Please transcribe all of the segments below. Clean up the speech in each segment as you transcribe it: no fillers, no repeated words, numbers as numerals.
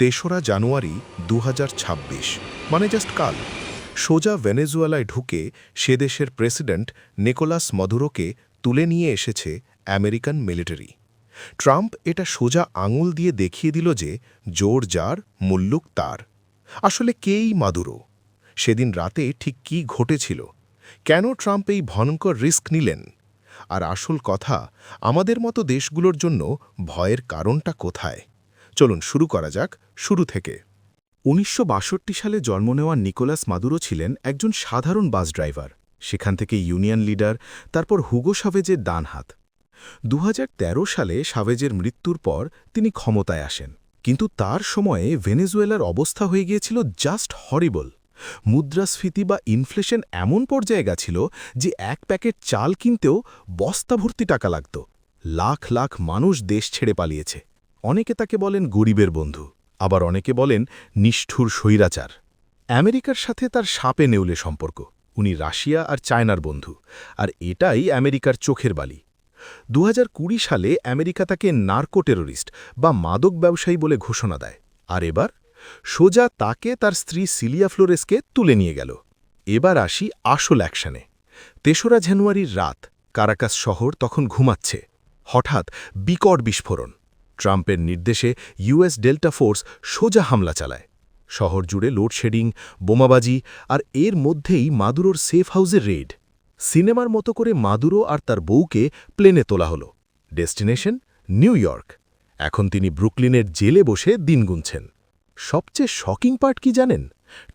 ৩রা জানুয়ারি ২০২৬ মানে জাস্ট কাল সোজা ভেনেজুয়েলায় ঢুকে সে দেশের প্রেসিডেন্ট নিকোলাস মাদুরোকে তুলে নিয়ে এসেছে আমেরিকান মিলিটারি। ট্রাম্প এটা সোজা আঙুল দিয়ে দেখিয়ে দিল যে জোর যার মুল্লুক তার। আসলে কেই মাদুরো? সেদিন রাতে ঠিক কী ঘটেছিল? কেন ট্রাম্প এই ভয়ঙ্কর রিস্ক নিলেন? আর আসল কথা, আমাদের মতো দেশগুলোর জন্য ভয়ের কারণটা কোথায়? চলুন শুরু করা যাক শুরু থেকে। ১৯৬২ সালে জন্ম নেওয়া নিকোলাস মাদুরো ছিলেন একজন সাধারণ বাস ড্রাইভার, সেখান থেকে ইউনিয়ন লিডার, তারপর হুগো সাভেজের ডান হাত। ২০১৩ সালে সাভেজের মৃত্যুর পর তিনি ক্ষমতায় আসেন, কিন্তু তার সময়ে ভেনেজুয়েলার অবস্থা হয়ে গিয়েছিল জাস্ট হরিবল। মুদ্রাস্ফীতি বা ইনফ্লেশন এমন পর্যায়ে গেছিল যে এক প্যাকেট চাল কিনতেও বস্তা ভর্তি টাকা লাগত। লাখ লাখ মানুষ দেশ ছেড়ে পালিয়েছে। অনেকে তাকে বলেন গরিবের বন্ধু, আবার অনেকে বলেন নিষ্ঠুর স্বৈরাচার। আমেরিকার সাথে তার সাপে নেউলে সম্পর্ক। উনি রাশিয়া আর চায়নার বন্ধু, আর এটাই আমেরিকার চোখের বালি। ২০২০ সালে আমেরিকা তাকে নার্কো টেরোরিস্ট বা মাদক ব্যবসায়ী বলে ঘোষণা দেয়, আর এবার সোজা তাকে তার স্ত্রী সিলিয়া ফ্লোরেসকে তুলে নিয়ে গেল। এবার আসি আসল অ্যাকশনে। ৩রা জানুয়ারির রাত, কারাকাস শহর তখন ঘুমাচ্ছে। হঠাৎ বিকট বিস্ফোরণ। ট্রাম্পের নির্দেশে ইউএস ডেল্টা ফোর্স সোজা হামলা চালায়। শহর জুড়ে লোডশেডিং, বোমাবাজি, আর এর মধ্যেই মাদুরোর সেফ হাউসের রেড। সিনেমার মতো করে মাদুরো আর তার বউকে প্লেনে তোলা হলো। Destination new York. এখন তিনি ব্রুকলিনের জেলে বসে দিন গুনছেন। সবচেয়ে শকিং পার্ট কি জানেন?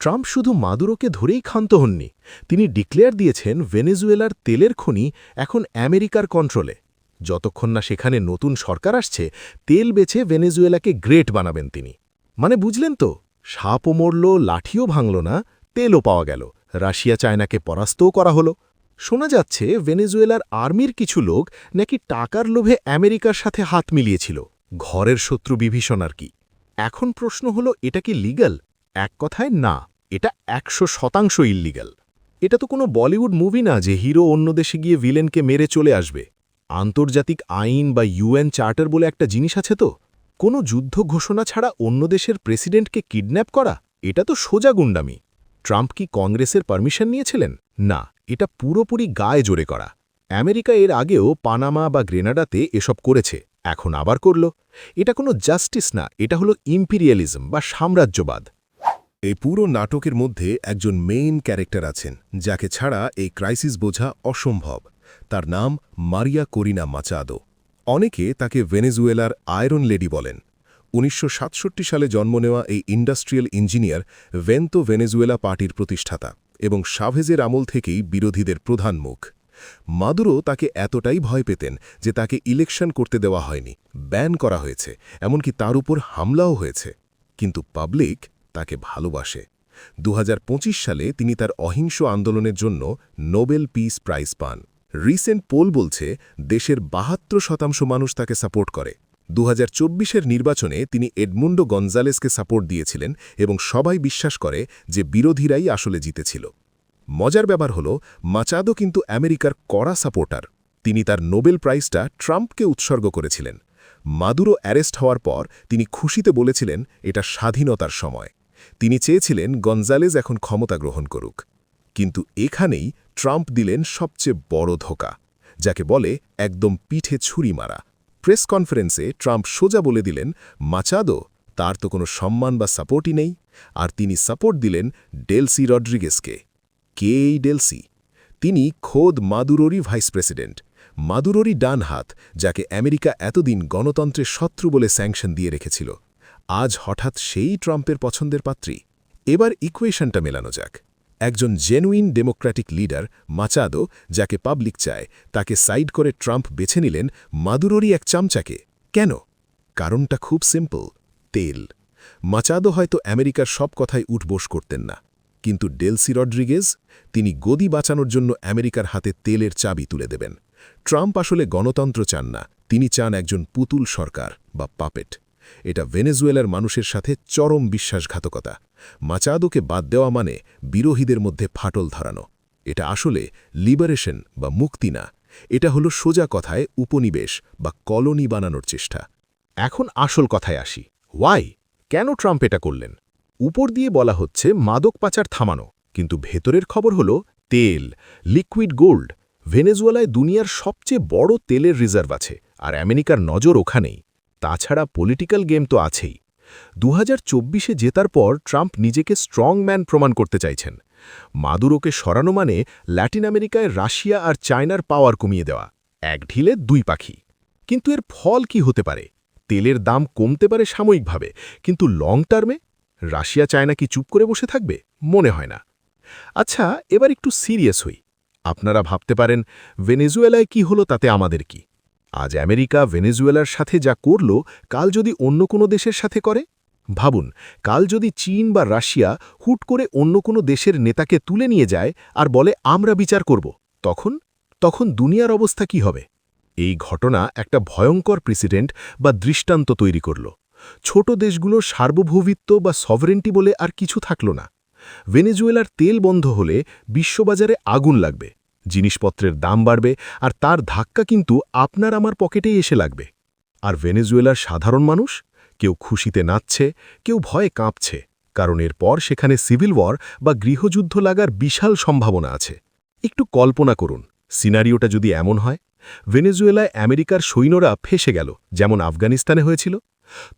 ট্রাম্প শুধু মাদুরোকে ধরেই ক্ষান্ত হননি, তিনি ডিক্লেয়ার দিয়েছেন ভেনেজুয়েলার তেলের খনি এখন আমেরিকার কন্ট্রোলে। যতক্ষণ না সেখানে নতুন সরকার আসছে, তেল বেচে ভেনেজুয়েলাকে গ্রেট বানাবেন তিনি। মানে বুঝলেন তো, সাপও মরল, লাঠিও ভাঙল না, তেলও পাওয়া গেল, রাশিয়া চায়নাকে পরাস্তও করা হলো। শোনা যাচ্ছে ভেনেজুয়েলার আর্মির কিছু লোক নাকি টাকার লোভে আমেরিকার সাথে হাত মিলিয়েছিল। ঘরের শত্রু বিভীষণ আর কি। এখন প্রশ্ন হলো, এটা কি লিগ্যাল? এক কথায় না, এটা ১০০% ইল্লিগ্যাল। এটা তো কোনো বলিউড মুভি না যে হিরো অন্য দেশে গিয়ে ভিলেনকে মেরে চলে আসবে। আন্তর্জাতিক আইন বা ইউএন চার্টার বলে একটা জিনিস আছে তো। কোনো যুদ্ধ ঘোষণা ছাড়া অন্য দেশের প্রেসিডেন্টকে কিডন্যাপ করা, এটা তো সোজা গুন্ডামি। ট্রাম্প কি কংগ্রেসের পারমিশন নিয়েছিলেন? না, এটা পুরোপুরি গায়ে জোরে করা। আমেরিকা এর আগেও পানামা বা গ্রেনাডাতে এসব করেছে, এখন আবার করল। এটা কোনো জাস্টিস না, এটা হলো ইম্পিরিয়ালিজম বা সাম্রাজ্যবাদ। এই পুরো নাটকের মধ্যে একজন মেইন ক্যারেক্টার আছেন, যাকে ছাড়া এই ক্রাইসিস বোঝা অসম্ভব। তার নাম মারিয়া করিনা মাচাদো। অনেকে তাকে ভেনেজুয়েলার আয়রন লেডি বলেন। ১৯৬৭ সালে জন্ম নেওয়া এই ইন্ডাস্ট্রিয়াল ইঞ্জিনিয়ার ভেন্তো ভেনেজুয়েলা পার্টির প্রতিষ্ঠাতা এবং সাভেজের আমল থেকেই বিরোধীদের প্রধান মুখ। মাদুরো তাকে এতটাই ভয় পেতেন যে তাকে ইলেকশন করতে দেওয়া হয়নি, ব্যান করা হয়েছে, এমনকি তার উপর হামলাও হয়েছে। কিন্তু পাবলিক তাকে ভালোবাসে। ২০২৫ সালে তিনি তার অহিংস আন্দোলনের জন্য নোবেল পিস প্রাইজ পান। রিসেন্ট পোল বলছে দেশের ৭২% মানুষ তাকে সাপোর্ট করে। ২০২৪-এর নির্বাচনে তিনি এডমুন্ডো গঞ্জালেসকে সাপোর্ট দিয়েছিলেন এবং সবাই বিশ্বাস করে যে বিরোধীরাই আসলে জিতেছিল। মজার ব্যাপার হল, মাচাদো কিন্তু আমেরিকার কড়া সাপোর্টার। তিনি তার নোবেল প্রাইজটা ট্রাম্পকে উৎসর্গ করেছিলেন। মাদুরো অ্যারেস্ট হওয়ার পর তিনি খুশিতে বলেছিলেন এটা স্বাধীনতার সময়। তিনি চেয়েছিলেন গঞ্জালেজ এখন ক্ষমতা গ্রহণ করুক। কিন্তু এখানেই ট্রাম্প দিলেন সবচেয়ে বড় ধোঁকা, যাকে বলে একদম পিঠে ছুরি মারা। প্রেস কনফারেন্সে ট্রাম্প সোজা বলে দিলেন মাচাদো, তার তো কোনো সম্মান বা সাপোর্টই নেই। আর তিনি সাপোর্ট দিলেন ডেলসি রড্রিগেজকে। কে এই ডেলসি? তিনি খোদ মাদুরোরই ভাইস প্রেসিডেন্ট, মাদুরোরই ডান হাত, যাকে আমেরিকা এতদিন গণতন্ত্রের শত্রু বলে স্যাংশন দিয়ে রেখেছিল। আজ হঠাৎ সেই ট্রাম্পের পছন্দের পাত্রী। এবার ইকুয়েশনটা মেলানো যাক। একজন জেনুইন ডেমোক্র্যাটিক লিডার মাচাদো, যাকে পাবলিক চায়, তাকে সাইড করে ট্রাম্প বেছে নিলেন মাদুরোরই এক চামচাকে। কেন? কারণটা খুব সিম্পল, তেল। মাচাদো হয়তো আমেরিকার সব কথায় উঠবোস করতেন না, কিন্তু ডেলসি রড্রিগেজ, তিনি গদি বাঁচানোর জন্য আমেরিকার হাতে তেলের চাবি তুলে দেবেন। ট্রাম্প আসলে গণতন্ত্র চান না, তিনি চান একজন পুতুল সরকার বা পাপেট। এটা ভেনেজুয়েলার মানুষের সাথে চরম বিশ্বাসঘাতকতা। মাচাদোকে বাদ দেওয়া মানে বিরোধীদের মধ্যে ফাটল ধরানো। এটা আসলে লিবারেশন বা মুক্তি না, এটা হলো সোজা কথায় উপনিবেশ বা কলোনি বানানোর চেষ্টা। এখন আসল কথায় আসি, ওয়াই? কেন ট্রাম্প এটা করলেন? উপর দিয়ে বলা হচ্ছে মাদক পাচার থামানো, কিন্তু ভেতরের খবর হলো তেল, লিকুইড গোল্ড। ভেনেজুয়েলায় দুনিয়ার সবচেয়ে বড় তেলের রিজার্ভ আছে, আর আমেরিকার নজর ওখানেই। তাছাড়া পলিটিক্যাল গেম তো আছেই। 2024-এ জেতার পর ট্রাম্প নিজেকে স্ট্রং ম্যান প্রমাণ করতে চাইছেন। মাদুরোকে সরানো মানে ল্যাটিন আমেরিকায় রাশিয়া আর চায়নার পাওয়ার কমিয়ে দেওয়া। এক ঢিলে দুই পাখি। কিন্তু এর ফল কি হতে পারে? তেলের দাম কমতে পারে সাময়িকভাবে, কিন্তু লং টার্মে রাশিয়া চায়না কি চুপ করে বসে থাকবে? মনে হয় না। আচ্ছা, এবার একটু সিরিয়াস হই। আপনারা ভাবতে পারেন, ভেনেজুয়েলায় কি হলো তাতে আমাদের কি? আজ আমেরিকা ভেনেজুয়েলার সাথে যা করল, কাল যদি অন্য কোনো দেশের সাথে করে? ভাবুন, কাল যদি চীন বা রাশিয়া হুট করে অন্য কোনো দেশের নেতাকে তুলে নিয়ে যায় আর বলে আমরা বিচার করব, তখন দুনিয়ার অবস্থা কি হবে? এই ঘটনা একটা ভয়ঙ্কর প্রেসিডেন্ট বা দৃষ্টান্ত তৈরি করল। ছোট দেশগুলোর সার্বভৌমিত্ব বা সভরেন্টি বলে আর কিছু থাকল না। ভেনেজুয়েলার তেল বন্ধ হলে বিশ্ববাজারে আগুন লাগবে, জিনিসপত্রের দাম বাড়বে, আর তার ধাক্কা কিন্তু আপনার আমার পকেটেই এসে লাগবে। আর ভেনেজুয়েলার সাধারণ মানুষ? কেউ খুশিতে নাচছে, কেউ ভয়ে কাঁপছে, কারণ এরপর সেখানে সিভিল ওয়ার বা গৃহযুদ্ধ লাগার বিশাল সম্ভাবনা আছে। একটু কল্পনা করুন, সিনারিওটা যদি এমন হয়, ভেনেজুয়েলায় আমেরিকার সৈন্যরা ফেসে গেল, যেমন আফগানিস্তানে হয়েছিল।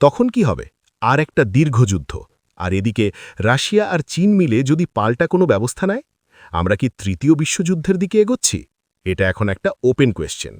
তখন কি হবে? আর একটা দীর্ঘ যুদ্ধ। আর এদিকে রাশিয়া আর চীন মিলে যদি পাল্টা কোনো ব্যবস্থা নেয়, আমরা কি তৃতীয় বিশ্বযুদ্ধের দিকে এগোচ্ছি? এটা এখন একটা ওপেন কোয়েশ্চেন।